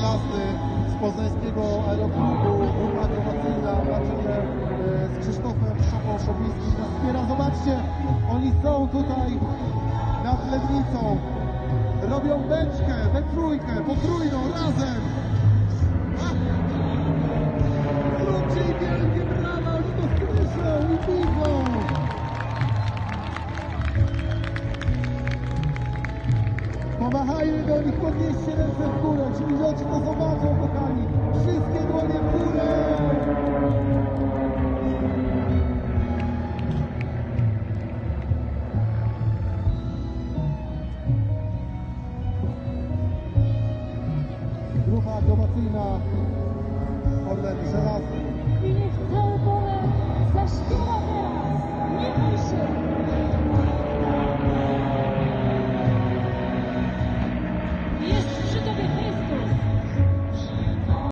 Żelazny z poznańskiego aeroklubu, grupa akrobacyjna na czele z Krzysztofem Szopą-Szopińskim nas wspiera. Zobaczcie, oni są tutaj nad Lednicą, robią beczkę, we trójkę, potrójną, razem. Zróbcie im wielkie brawa, oni to słyszą i widzą. Pomachajmy do nich, podnieście ręce w górę, ci ludzie to zobaczą, kochani. Wszystkie dłonie w górę. Grupa akrobacyjna Orlen Żelazny. I niech całe pole zaśpiewa teraz. Nie bój się.